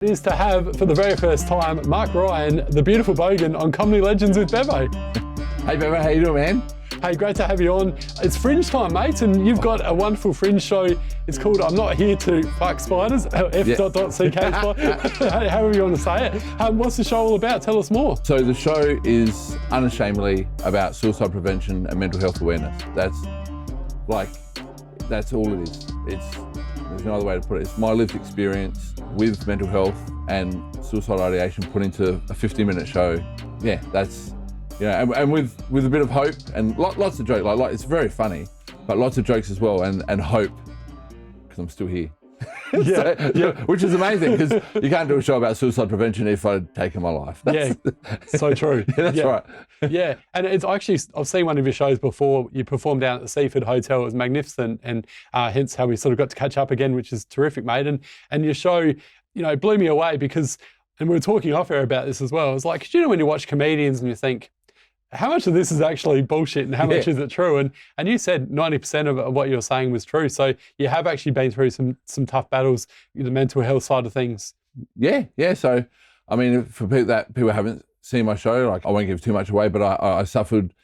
Is to have, for the very first time, Marc Ryan, the Beautiful Bogan, on Comedy Legends with Bevo. Hey Bevo, how you doing, man? Hey, great to have you on. It's Fringe time, mate, and you've got a wonderful Fringe show. It's called I'm Not Here to Fuck Spiders, F.CK, however you want to say it. What's the show all about? Tell us more. So the show is unashamedly about suicide prevention and mental health awareness. That's all it is. There's no other way to put it. It's my lived experience with mental health and suicide ideation put into a 50-minute show. Yeah, that's, and with a bit of hope and lots of jokes. Like it's very funny, but lots of jokes as well, and hope, because I'm still here. Which is amazing, because you can't do a show about suicide prevention if I'd taken my life. So true. That's right. Yeah, and it's actually, I've seen one of your shows before. You performed down at the Seaford Hotel. It was magnificent, and hence how we sort of got to catch up again, which is terrific, mate. And your show, blew me away because, and we were talking off air about this as well. It's like, when you watch comedians and you think, how much of this is actually bullshit and how much is it true? And you said 90% of what you were saying was true. So you have actually been through some tough battles, the mental health side of things. Yeah. So, I mean, for people haven't seen my show, like I won't give too much away, but I suffered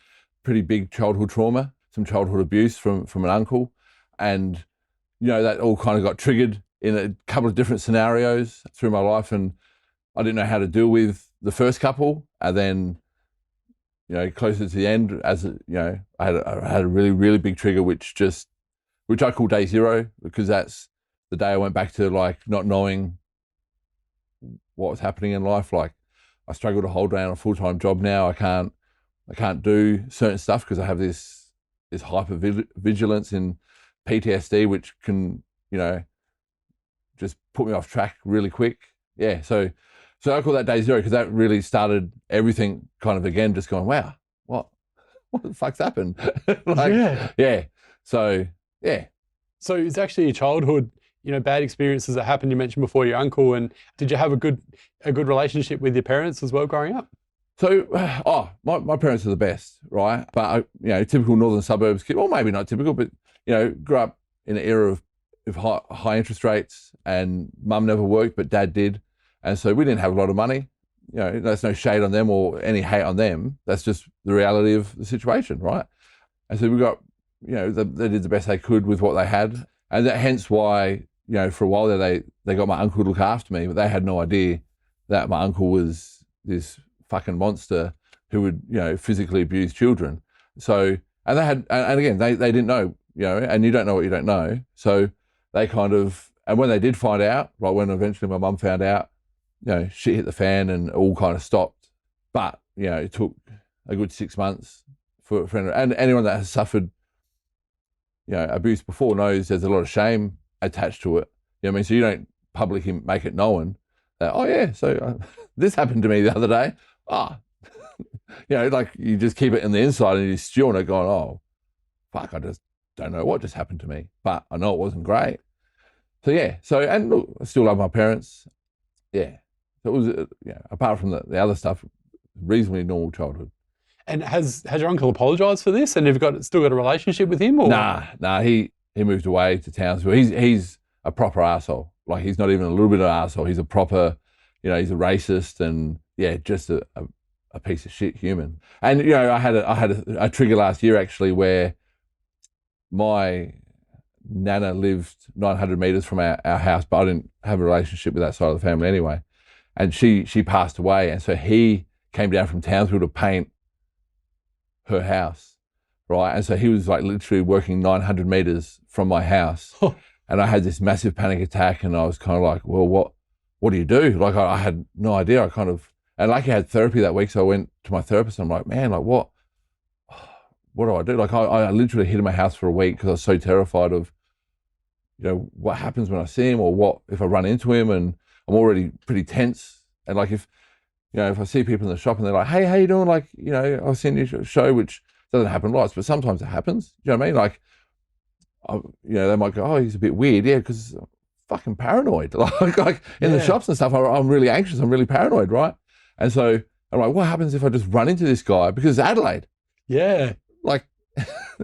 pretty big childhood trauma, some childhood abuse from an uncle. And, that all kind of got triggered in a couple of different scenarios through my life. And I didn't know how to deal with the first couple. And then, closer to the end, I had a really, really big trigger, which I call day zero, because that's the day I went back to not knowing what was happening in life. Like I struggle to hold down a full-time job now. I can't do certain stuff because I have this hyper vigilance in PTSD, which can, just put me off track really quick. Yeah. So I call that day zero, because that really started everything kind of again, just going, wow, what the fuck's happened? So it's actually your childhood, bad experiences that happened. You mentioned before your uncle, and did you have a good relationship with your parents as well growing up? So, my parents are the best, right? But typical northern suburbs kid, or maybe not typical, but grew up in an era of high interest rates, and mum never worked, but dad did. And so we didn't have a lot of money. There's no shade on them or any hate on them. That's just the reality of the situation, right? And so we got, they did the best they could with what they had. And that hence why, for a while there, they got my uncle to look after me, but they had no idea that my uncle was this fucking monster who would, physically abuse children. So, and again, they didn't know, and you don't know what you don't know. So they kind of, and when they did find out, like when eventually my mum found out, shit hit the fan and all kind of stopped. But, it took a good 6 months for and anyone that has suffered, abuse before knows there's a lot of shame attached to it. So you don't publicly make it known that, so this happened to me the other day. You just keep it in the inside and you stew on it going, oh, fuck, I just don't know what just happened to me, but I know it wasn't great. So, and look, I still love my parents. Yeah. So it was, apart from the other stuff, reasonably normal childhood. And has your uncle apologised for this? And have you still got a relationship with him? Or? Nah. He moved away to Townsville. He's a proper arsehole. Like he's not even a little bit of an arsehole. He's a proper, he's a racist and just a piece of shit human. And I had a trigger last year actually where my Nana lived 900 meters from our house, but I didn't have a relationship with that side of the family anyway. And she passed away. And so he came down from Townsville to paint her house, right? And so he was literally working 900 meters from my house. And I had this massive panic attack, and I was kind of like, well, what do you do? I had no idea. And I had therapy that week. So I went to my therapist and I'm like, man, what do I do? I literally hid in my house for a week because I was so terrified of, what happens when I see him, or what if I run into him, and I'm already pretty tense. And if I see people in the shop and they're like, hey, how you doing? I've seen your show, which doesn't happen lots, but sometimes it happens. You know what I mean? They might go, oh, he's a bit weird. Yeah, because I'm fucking paranoid. In the shops and stuff, I'm really anxious. I'm really paranoid, right? And so I'm like, what happens if I just run into this guy? Because it's Adelaide. Yeah.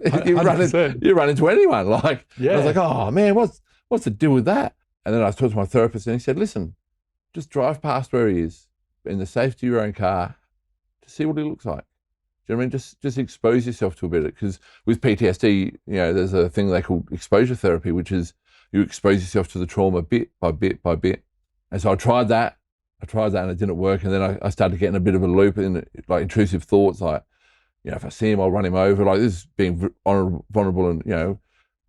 You run into anyone. I was like, oh man, what's the deal with that? And then I talked to my therapist and he said, listen, just drive past where he is in the safety of your own car to see what he looks like. Do you know what I mean? Just expose yourself to a bit, because with PTSD, there's a thing they call exposure therapy, which is you expose yourself to the trauma bit by bit by bit. And so I tried that and it didn't work. And then I started getting a bit of a loop in like intrusive thoughts, like, if I see him, I'll run him over. Like, this is being vulnerable and,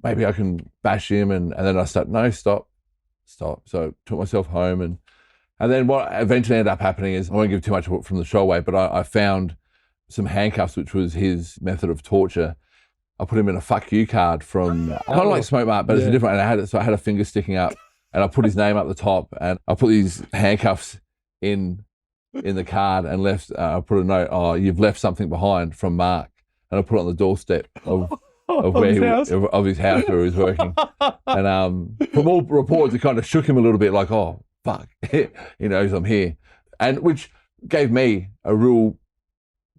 maybe I can bash him. And then I start, no, stop. So I took myself home. And then what eventually ended up happening is, I won't give too much from the show away, but I found some handcuffs, which was his method of torture. I put him in a fuck you card from, kind of like Smoke Mart, but it's a different, and I had a finger sticking up, and I put his name up the top, and I put these handcuffs in the card and left, I put a note, oh, you've left something behind from Mark, and I put it on the doorstep of his house where he was working. And from all reports, it kind of shook him a little bit, like, oh, fuck, he knows I'm here. And which gave me a real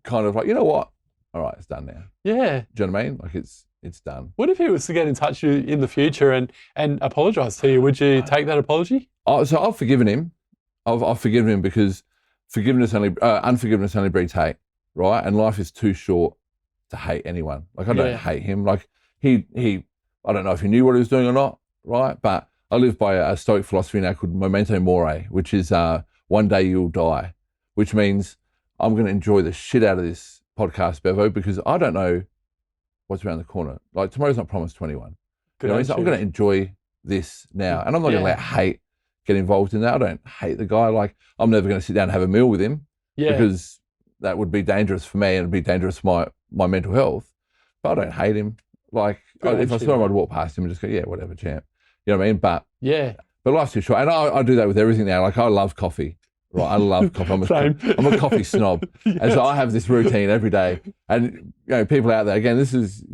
kind of like, you know what? All right, it's done now. Yeah. Do you know what I mean? Like, it's done. What if he was to get in touch with you in the future and apologise to you? Would you take that apology? So I've forgiven him. I've forgiven him because unforgiveness only breeds hate, right? And life is too short to hate anyone. Like, I don't hate him. Like, he I don't know if he knew what he was doing or not, right? But I live by a Stoic philosophy now called memento mori, which is one day you'll die, which means I'm going to enjoy the shit out of this podcast, Bevo, because I don't know what's around the corner. Like, tomorrow's not promised to anyone. So I'm going to enjoy this now. And I'm not going to let hate get involved in that. I don't hate the guy. Like, I'm never going to sit down and have a meal with him because that would be dangerous for me and it'd be dangerous for my mental health. But I don't hate him. Like, if I saw him, I'd walk past him and just go, yeah, whatever, champ. You know what I mean? But life's too short. And I do that with everything now. Like, I love coffee. Right, I love coffee. I'm a coffee snob. Yes. And so I have this routine every day. And, people out there, again, this is,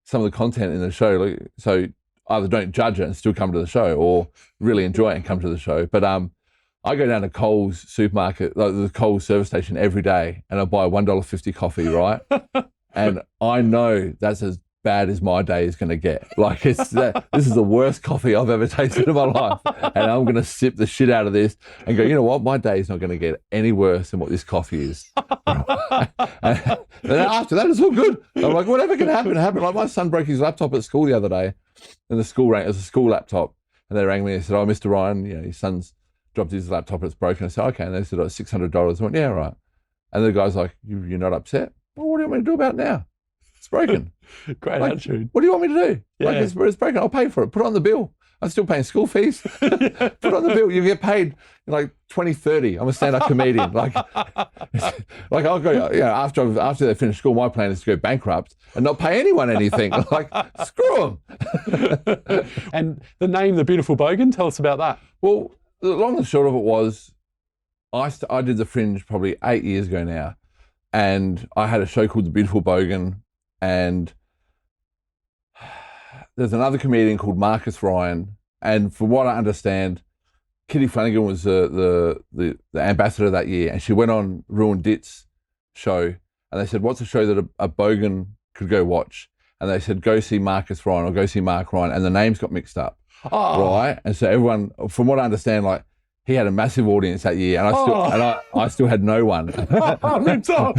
some of the content in the show. Like, so either don't judge it and still come to the show, or really enjoy it and come to the show. But I go down to Coles supermarket, like the Coles service station every day, and I buy $1.50 coffee, right? And I know that's as bad as my day is going to get. Like, this is the worst coffee I've ever tasted in my life. And I'm going to sip the shit out of this and go, you know what? My day is not going to get any worse than what this coffee is. And then after that, it's all good. I'm like, whatever can happen, happen. Like, my son broke his laptop at school the other day, and the school rang. It was a school laptop. And they rang me and said, oh, Mr. Ryan, his son's dropped his laptop and it's broken. I said, okay. And they said, oh, $600. I went, yeah, right. And the guy's like, you're not upset? Well, what do you want me to do about it now? It's broken. Great attitude. What do you want me to do? Yeah. Like, it's broken. I'll pay for it. Put it on the bill. I'm still paying school fees. Put it on the bill. You get paid in like 2030. I'm a stand-up comedian. Like I'll go, after they finish school, my plan is to go bankrupt and not pay anyone anything. Like, screw them. And the name, the Beautiful Bogan, tell us about that. Well, the long and short of it was, I did the Fringe probably 8 years ago now, and I had a show called The Beautiful Bogan, and there's another comedian called Marc Ryan, and from what I understand, Kitty Flanagan was the ambassador that year, and she went on Ruin Dit's show, and they said, what's a show that a Bogan could go watch? And they said, go see Marc Ryan or go see Marc Ryan, and the names got mixed up. Oh. Right? And so everyone, from what I understand, like, he had a massive audience that year, and I still had no one.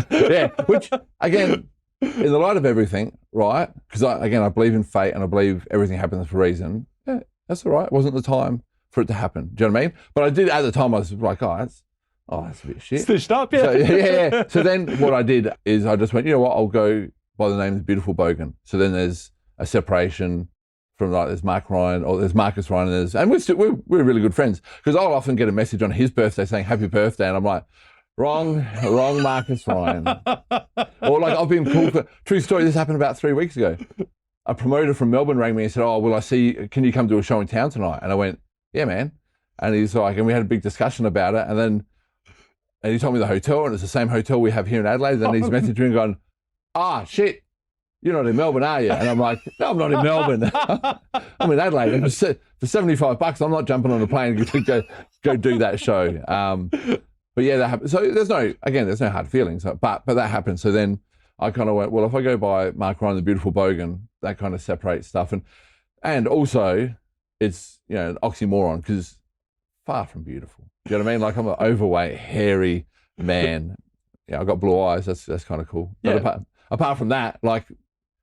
Yeah, which, again, in the light of everything, right? Because I believe in fate and I believe everything happens for a reason. Yeah, that's all right. It wasn't the time for it to happen. Do you know what I mean? But I did, at the time, I was like, that's a bit shit. Stitched up, yeah. So, yeah. So then what I did is I just went, you know what? I'll go by the name of Beautiful Bogan. So then there's a separation from, like, there's Marc Ryan, or there's Marc Ryan, and we're really good friends, because I'll often get a message on his birthday saying happy birthday, and I'm like, wrong Marc Ryan. Or, like, I've been called for, true story, this happened about 3 weeks ago. A promoter from Melbourne rang me and said, oh, will I see, can you come do a show in town tonight? And I went, yeah, man. And he's like, and we had a big discussion about it, and he told me the hotel, and it's the same hotel we have here in Adelaide. Then he's messaging me and going, shit, you're not in Melbourne, are you? And I'm like, no, I'm not in Melbourne. I'm in Adelaide. And for $75, I'm not jumping on a plane to go do that show. But yeah, that happened. So there's no hard feelings, but that happened. So then I kind of went, well, if I go by Marc Ryan, the Beautiful Bogan, that kind of separates stuff. And also it's, an oxymoron, because far from beautiful. Do you know what I mean? Like I'm an overweight, hairy man. Yeah, I've got blue eyes. That's kind of cool. Yeah. But apart from that, like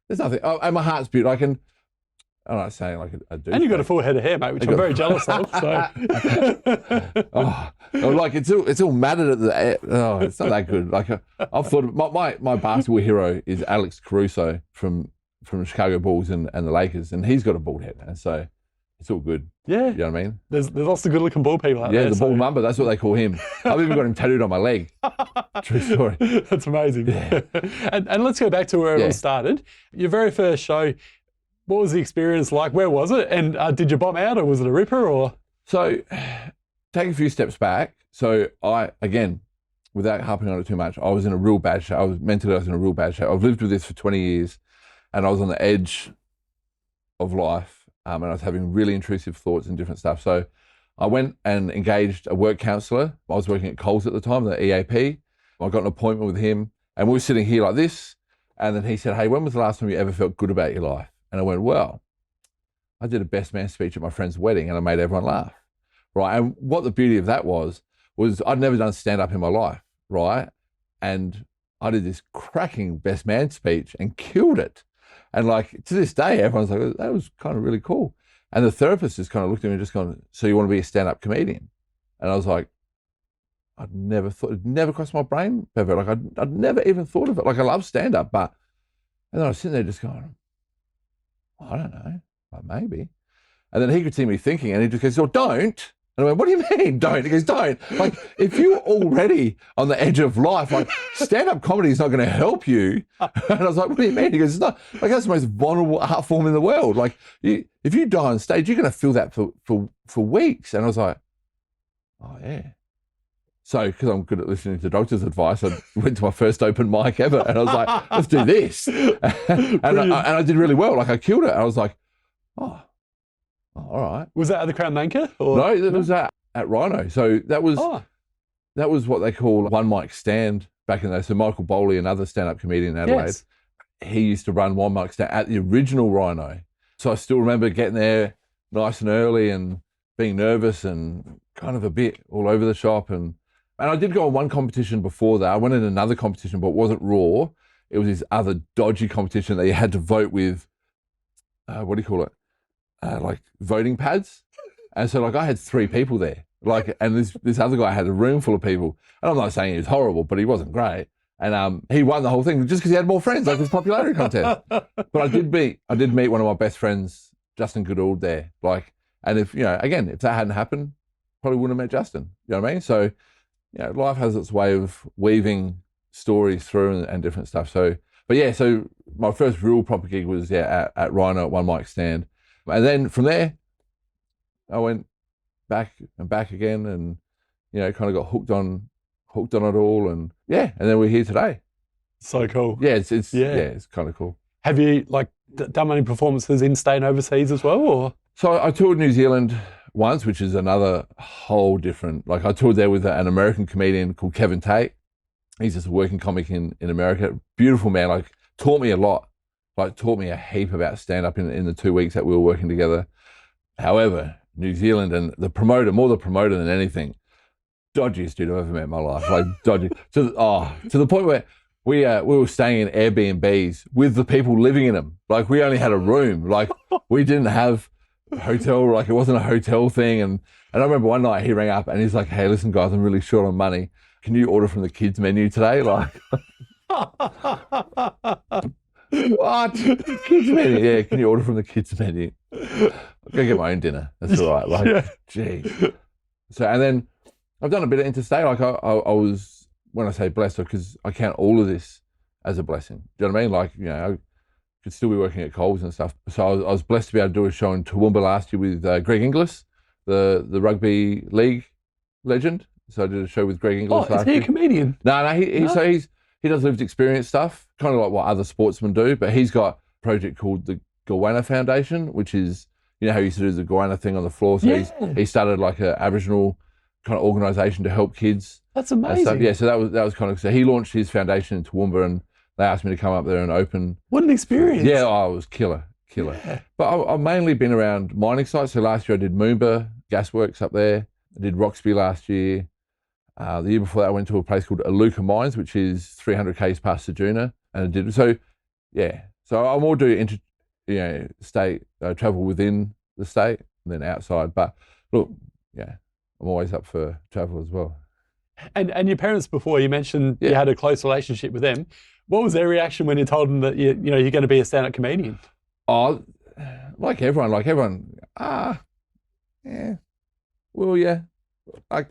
there's nothing. Oh, and my heart's beautiful. I'm not saying like I do. And you've got a full head of hair, mate, which I'm very jealous of. So. Like it's all matted at the. Oh, it's not that good. Like I've thought of, my basketball hero is Alex Caruso from the Chicago Bulls and the Lakers, and he's got a bald head, and so it's all good. Yeah, you know what I mean. There's lots of good-looking ball people out there. Yeah, the ball number. That's what they call him. I've even got him tattooed on my leg. True story. That's amazing. Yeah. And let's go back to where it all started. Your very first show. What was the experience like? Where was it? And did you bomb out, or was it a ripper? Or so, take a few steps back. So again, without harping on it too much, I was in a real bad shape. I was in a real bad shape. I've lived with this for 20 years, and I was on the edge of life, and I was having really intrusive thoughts and different stuff. So, I went and engaged a work counsellor. I was working at Coles at the time, the EAP. I got an appointment with him, and we were sitting here like this, and then he said, "Hey, when was the last time you ever felt good about your life?" And I went, well, I did a best man speech at my friend's wedding and I made everyone laugh, right? And what the beauty of that was I'd never done stand-up in my life, right? And I did this cracking best man speech and killed it. And like, to this day, everyone's like, that was kind of really cool. And the therapist just kind of looked at me and just gone, so you want to be a stand-up comedian? And I was like, I'd never thought, it never crossed my brain ever. Like I'd never even thought of it. Like I love stand-up, and then I was sitting there just going, I don't know, like maybe. And then he could see me thinking and he just goes, oh, don't. And I went, what do you mean, don't? He goes, don't. Like, if you're already on the edge of life, like, stand-up comedy is not going to help you. And I was like, what do you mean? He goes, it's not. Like, that's the most vulnerable art form in the world. Like, if you die on stage, you're going to feel that for weeks. And I was like, oh, yeah. So, because I'm good at listening to doctor's advice, I went to my first open mic ever, and I was like, let's do this. and I did really well. Like, I killed it. I was like, oh, all right. Was that at the Crown Anchor? Or? No, it was at Rhino. So that was what they call one mic stand back in the day. So Michael Bowley, another stand-up comedian in Adelaide, he used to run one mic stand at the original Rhino. So I still remember getting there nice and early and being nervous and kind of a bit all over the shop. And I did go on one competition before that. I went in another competition, but it wasn't Raw. It was this other dodgy competition that you had to vote with, what do you call it? Like voting pads. And so like I had 3 people there. Like, and this other guy had a room full of people. And I'm not saying he was horrible, but he wasn't great. And he won the whole thing just because he had more friends, like this popularity contest. But I did meet one of my best friends, Justin Goodall, there. Like, and if, you know, again, if that hadn't happened, probably wouldn't have met Justin. You know what I mean? So, you know, life has its way of weaving stories through and different stuff. So, but yeah, so my first real proper gig was at Rhino at one mic stand. And then from there, I went back and back again, and you know, kind of got hooked on it all, and yeah, and then we're here today. So cool. Yeah, it's kind of cool. Have you like done any performances in state and overseas as well, or? So I toured New Zealand once, which is another whole different. Like I toured there with an American comedian called Kevin Tate. He's just a working comic in America. Beautiful man. Like taught me a lot. Like taught me a heap about stand-up in the 2 weeks that we were working together. However, New Zealand and the promoter, more the promoter than anything, dodgiest dude I've ever met in my life. Like dodgy. To the point where we were staying in Airbnbs with the people living in them. Like we only had a room. Like we didn't have a hotel. Like it wasn't a hotel thing. And I remember one night he rang up and he's like, hey, listen guys, I'm really short on money. Can you order from the kids menu today? Like what? Kids menu? Yeah, can you order from the kids menu? I'll go get my own dinner. That's all right. Like, gee. So, and then I've done a bit of interstate. Like I was, when I say blessed, because I count all of this as a blessing. Do you know what I mean? Like, you know, I could still be working at Coles and stuff. So I was blessed to be able to do a show in Toowoomba last year with Greg Inglis, the rugby league legend. So I did a show with Greg Inglis last year. Is he a comedian? No. So he does lived experience stuff, kind of like what other sportsmen do, but he's got a project called the Goanna Foundation, which is, you know how he used to do the Goanna thing on the floor? So he started like an Aboriginal kind of organisation to help kids. That's amazing. Yeah, so that was kind of, so he launched his foundation in Toowoomba and they asked me to come up there and open. What an experience. Yeah, it was killer. Yeah. But I've mainly been around mining sites. So last year I did Moomba Gasworks up there. I did Roxby last year. The year before that, I went to a place called Aluka Mines, which is 300 k's past Sajuna, and I did so. Yeah, so I more do state travel within the state than outside. But look, yeah, I'm always up for travel as well. And your parents, before you mentioned you had a close relationship with them. What was their reaction when you told them that you're going to be a stand-up comedian? Oh, like everyone, yeah, well, yeah, like,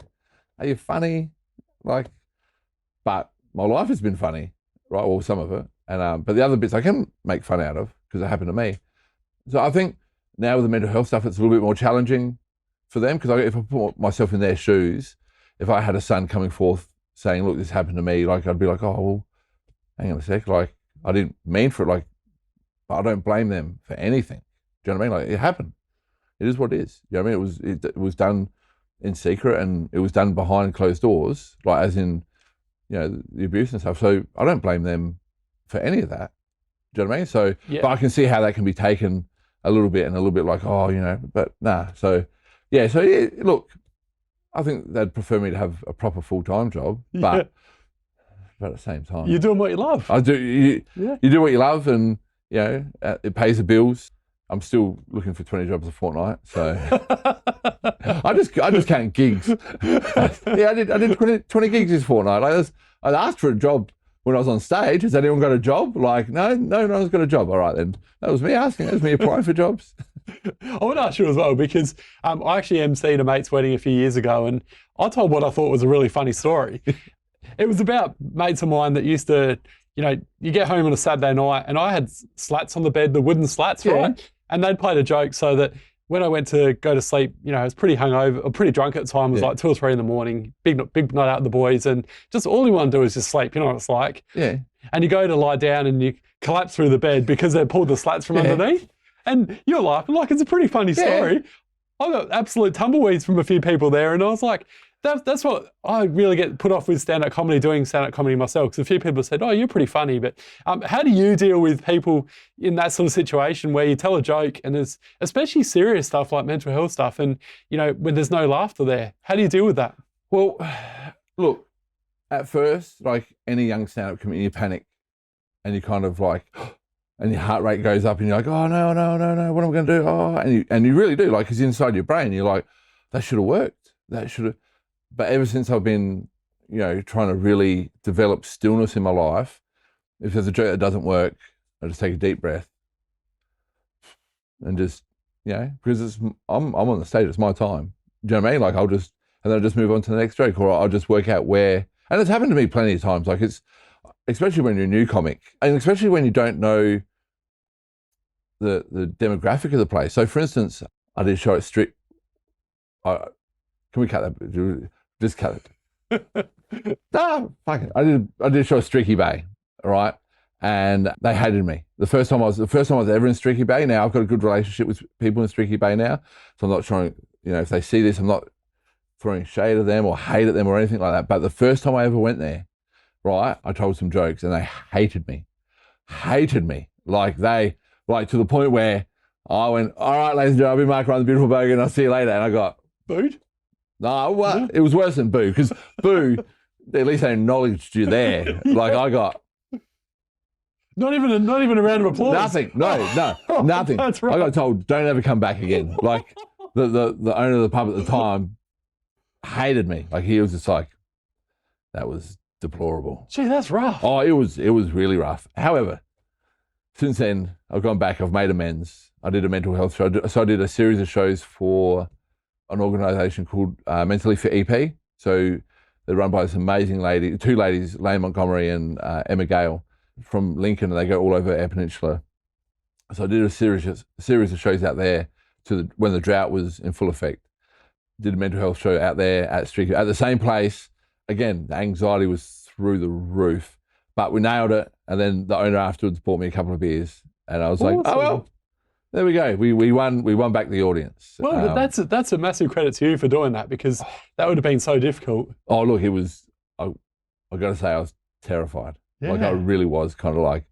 are you funny? Like, but my life has been funny, right? Well, some of it, and but the other bits I can make fun out of because it happened to me. So I think now with the mental health stuff, it's a little bit more challenging for them because if I put myself in their shoes, if I had a son coming forth saying, "Look, this happened to me," like I'd be like, "Oh, well, hang on a sec, like I didn't mean for it," like, but I don't blame them for anything. Do you know what I mean? Like, it happened. It is what it is. You know what I mean? It was done in secret and it was done behind closed doors, like as in, the abuse and stuff. So I don't blame them for any of that. Do you know what I mean? So, but I can see how that can be taken a little bit like, oh, but nah. So, yeah. So look, I think they'd prefer me to have a proper full-time job, but at the same time, you're doing what you love. I do. You do what you love, and it pays the bills. I'm still looking for 20 jobs a fortnight, so I just count gigs. I did 20 gigs this fortnight. I asked for a job when I was on stage. Has anyone got a job? Like, no one's got a job. All right, then that was me asking. That was me applying for jobs. I want to ask you as well because I actually emceed a mate's wedding a few years ago, and I told what I thought was a really funny story. It was about mates of mine that used to, you get home on a Saturday night, and I had slats on the bed, the wooden slats, right? And they'd played a joke so that when I went to go to sleep, I was pretty hungover, or pretty drunk at the time. It was like 2 or 3 in the morning, big night out with the boys, and just all you want to do is just sleep. You know what it's like? Yeah. And you go to lie down and you collapse through the bed because they pulled the slats from underneath. And you're laughing like it's a pretty funny story. I got absolute tumbleweeds from a few people there, and I was like, that's what I really get put off with stand-up comedy, doing stand-up comedy myself, because a few people said, "Oh, you're pretty funny," but how do you deal with people in that sort of situation where you tell a joke and there's especially serious stuff like mental health stuff, and when there's no laughter there? How do you deal with that? Well, look, at first, like any young stand-up comedian, you panic, and you kind of like, and your heart rate goes up, and you're like, "Oh no, what am I going to do?" Oh, and you really do, like, because inside your brain, you're like, "That should have worked. That should have." But ever since I've been, trying to really develop stillness in my life, if there's a joke that doesn't work, I just take a deep breath and just, because I'm on the stage, it's my time. Do you know what I mean? Like and then I'll just move on to the next joke, or I'll just work out where, and it's happened to me plenty of times. Like especially when you're a new comic, and especially when you don't know the demographic of the place. So for instance, I did a show at Can we cut that? Just cut it. Fuck it. I did a show at Streaky Bay, all right? And they hated me. The first time I was ever in Streaky Bay. Now I've got a good relationship with people in Streaky Bay now, so I'm not trying. If they see this, I'm not throwing shade at them or hate at them or anything like that. But the first time I ever went there, right, I told some jokes and they hated me, like to the point where I went, "All right, ladies and gentlemen, I'll be Marc Ryan, the Beautiful Bogan. I'll see you later." And I got booed. No, what? It was worse than boo, because boo, at least they acknowledged you there. Like I got not even a round of applause. Nothing. No, nothing. That's right. I got told, "Don't ever come back again." Like the owner of the pub at the time hated me. Like he was just like, that was deplorable. Gee, that's rough. Oh, it was really rough. However, since then I've gone back. I've made amends. I did a mental health show. So I did a series of shows for an organisation called Mentally Fit EP. So they're run by this amazing lady, 2 ladies, Lane Montgomery and Emma Gale from Lincoln, and they go all over our peninsula. So I did a series of shows out there when the drought was in full effect. Did a mental health show out there at Streaky, at the same place. Again, the anxiety was through the roof, but we nailed it. And then the owner afterwards bought me a couple of beers, and I was like, "Oh well." There we go. We won back the audience. Well, that's a massive credit to you for doing that, because that would have been so difficult. Oh, look, it was. I got to say, I was terrified. Yeah. Like I really was, kind of like,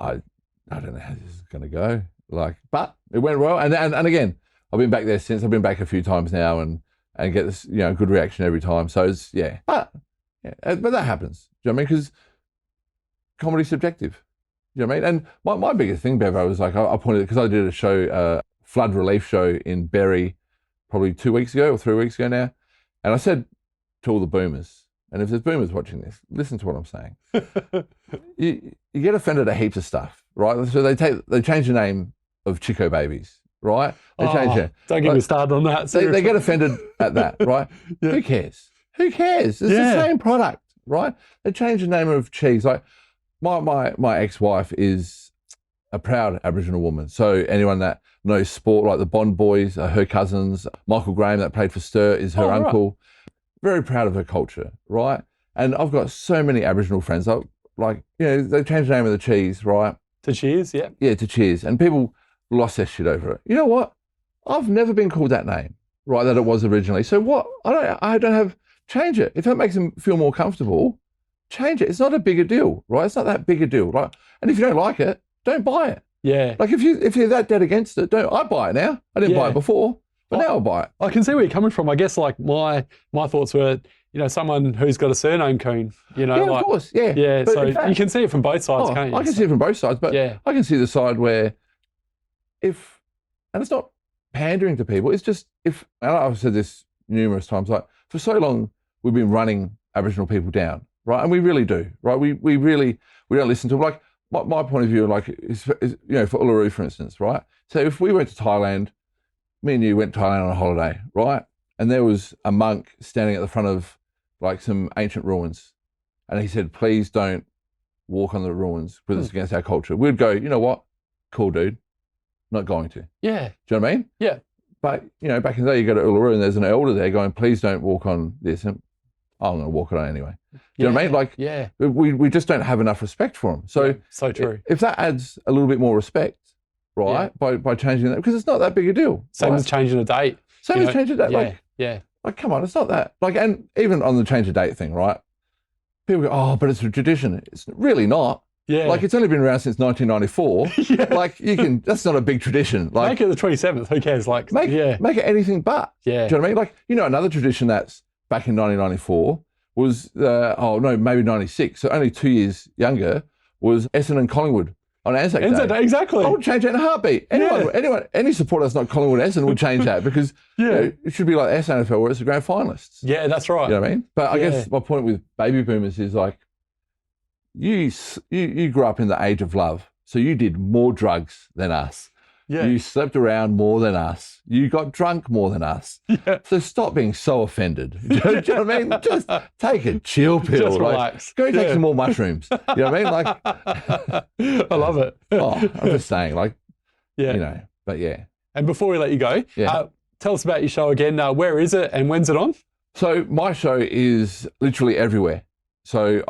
I don't know how this is going to go. Like, but it went well. And again, I've been back there since. I've been back a few times now, and and get this, good reaction every time. So it's, but that happens. Do you know what I mean? Because comedy's subjective. You know what I mean? And my biggest thing, Bevo, was like, I pointed, because I did a show, flood relief show in Berry probably 2 weeks ago or 3 weeks ago now. And I said to all the boomers, and if there's boomers watching this, listen to what I'm saying. you get offended at heaps of stuff, right? So they change the name of Chico babies, right? They change it. Don't get me started on that. They get offended at that, right? Yeah. Who cares? Who cares? It's the same product, right? They change the name of cheese. Like my ex-wife is a proud Aboriginal woman. So anyone that knows sport, like the Bond boys, are her cousins. Michael Graham, that played for Stir, is her uncle. Right. Very proud of her culture, right? And I've got so many Aboriginal friends. They changed the name of the cheese, right? To Cheers, yeah. Yeah, to Cheers. And people lost their shit over it. You know what? I've never been called that name, right, that it was originally. So what? I don't have, change it. If that makes them feel more comfortable, change it. It's not a bigger deal, right? It's not that big a deal, right? And if you don't like it, don't buy it. Yeah. Like if you're that dead against it, I buy it now. I didn't buy it before. But now I'll buy it. I can see where you're coming from. I guess like my thoughts were, someone who's got a surname Coon, Yeah, of course, yeah. Yeah, but so you can see it from both sides, can't you? I can see it from both sides, but I can see the side where and it's not pandering to people, it's just and I've said this numerous times, like for so long we've been running Aboriginal people down, right? And we really do, right? We don't listen to them. Like my point of view, like is for Uluru, for instance, right? So if we went to Thailand, me and you went to Thailand on a holiday, right? And there was a monk standing at the front of like some ancient ruins. And he said, please don't walk on the ruins because it's against our culture. We'd go, you know what? Cool, dude. Not going to. Yeah. Do you know what I mean? Yeah. But, back in the day, you go to Uluru and there's an elder there going, please don't walk on this. And I'm going to walk it on anyway. Do you know what I mean? Like, we just don't have enough respect for them. So, so true. If that adds a little bit more respect, right, by changing that, because it's not that big a deal. Same as changing a date. Same as changing a date. Yeah. Like, come on, it's not that. Like, and even on the change of date thing, right? People go, oh, but it's a tradition. It's really not. Yeah. Like, it's only been around since 1994. Like, that's not a big tradition. Like, make it the 27th. Who cares? Like, make it anything but. Yeah. Do you know what I mean? Like, another tradition that's back in 1994 was, maybe 96. So only 2 years younger was Essendon and Collingwood. On Anzac Day. Exactly. I would change that in a heartbeat. Anyone, any supporter that's not Collingwood Essendon would change that because it should be like SNFL where it's the grand finalists. Yeah, that's right. You know what I mean? But I guess my point with baby boomers is like, you grew up in the age of love, so you did more drugs than us. Yeah. You slept around more than us. You got drunk more than us. Yeah. So stop being so offended. Do you know what I mean? Just take a chill pill. Just relax. Go take some more mushrooms. You know what I mean? Like, I love it. I'm just saying, like, but yeah. And before we let you go, tell us about your show again. Where is it and when's it on? So my show is literally everywhere. So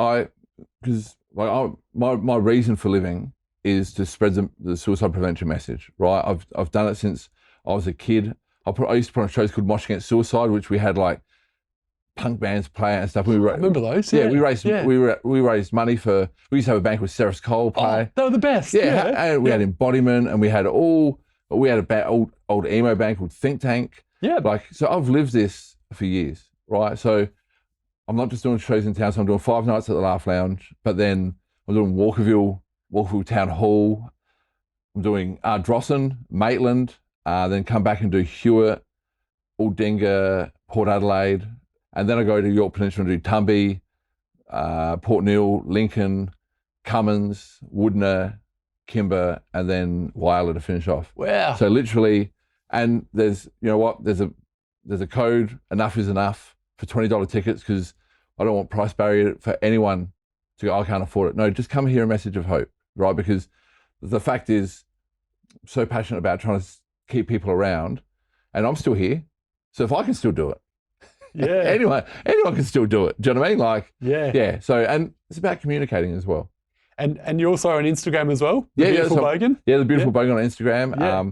my reason for living is to spread the suicide prevention message, right? I've done it since I was a kid. I used to put on shows called Mosh Against Suicide, which we had like punk bands play and stuff. I remember those. Yeah, we raised money for. We used to have a band with Ceres Cole play. Oh, they were the best. Yeah, and we had Embodiment, and we had a old emo band called Think Tank. Yeah, so I've lived this for years, right? So I'm not just doing shows in town. So I'm doing 5 nights at the Laugh Lounge, but then I'm doing Walkerville Town Hall. I'm doing Drossen, Maitland, then come back and do Hewitt, Aldinga, Port Adelaide, and then I go to York Peninsula and do Tumby, Port Neal, Lincoln, Cummins, Woodner, Kimber, and then Whyalla to finish off. Wow. So literally, and there's a code, enough is enough, for $20 tickets, because I don't want price barrier for anyone to go, I can't afford it. No, just come hear a message of hope. Right, because the fact is, I'm so passionate about trying to keep people around, and I'm still here. So if I can still do it, anyone can still do it. Do you know what I mean? Like, yeah. So, and it's about communicating as well. And you're also on Instagram as well. Beautiful Bogan. Yeah, the Beautiful Bogan on Instagram. Yeah.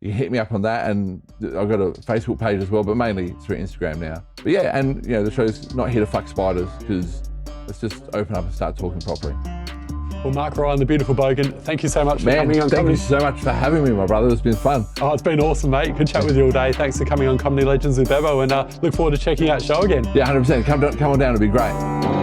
You hit me up on that, and I've got a Facebook page as well, but mainly through Instagram now. But yeah, and the show's not here to fuck spiders, because let's just open up and start talking properly. Well, Marc Ryan, the Beautiful Bogan, thank you so much for coming on. Thank you so much for having me, my brother. It's been fun. Oh, it's been awesome, mate. Good chat with you all day. Thanks for coming on Comedy Legends with Bevo, and look forward to checking out the show again. Yeah, 100%. Come on down, it'll be great.